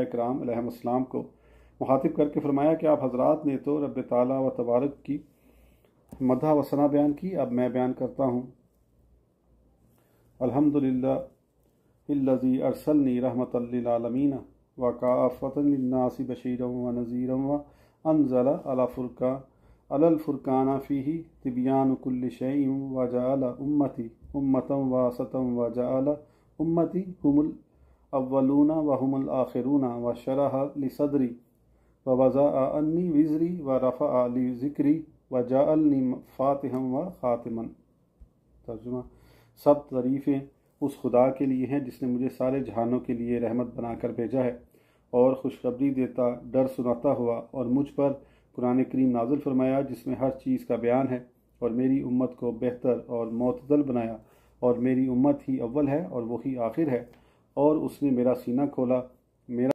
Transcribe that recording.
انبیاء کرام علیہم السلام کو مخاطب کر کے فرمایا کہ آپ حضرات نے تو رب تعالیٰ و تبارک کی مدح و ثنا بیان کی، اب میں بیان کرتا ہوں۔ الحمدللہ الذی ارسلنی رحمۃ للعالمین وکافۃ للناس بشیرا ونذیرا وانزل علی الفرقان فیہ تبیان کل شیء وجعل امتی امۃ واسطا وجعل امتی هم الاولون وهم الآخرون وشرح لصدری ووضع عنی وزری ورفع لی ذکری وجعلنی فاتحا وخاتما۔ ترجمہ: سب تعریفیں اس خدا کے لیے ہیں جس نے مجھے سارے جہانوں کے لیے رحمت بنا کر بھیجا ہے اور خوشخبری دیتا، ڈر سناتا ہوا، اور مجھ پر قرآن کریم نازل فرمایا جس میں ہر چیز کا بیان ہے، اور میری امت کو بہتر اور معتدل بنایا، اور میری امت ہی اول ہے اور وہی آخر ہے، اور اس نے میرا سینہ کھولا، میرا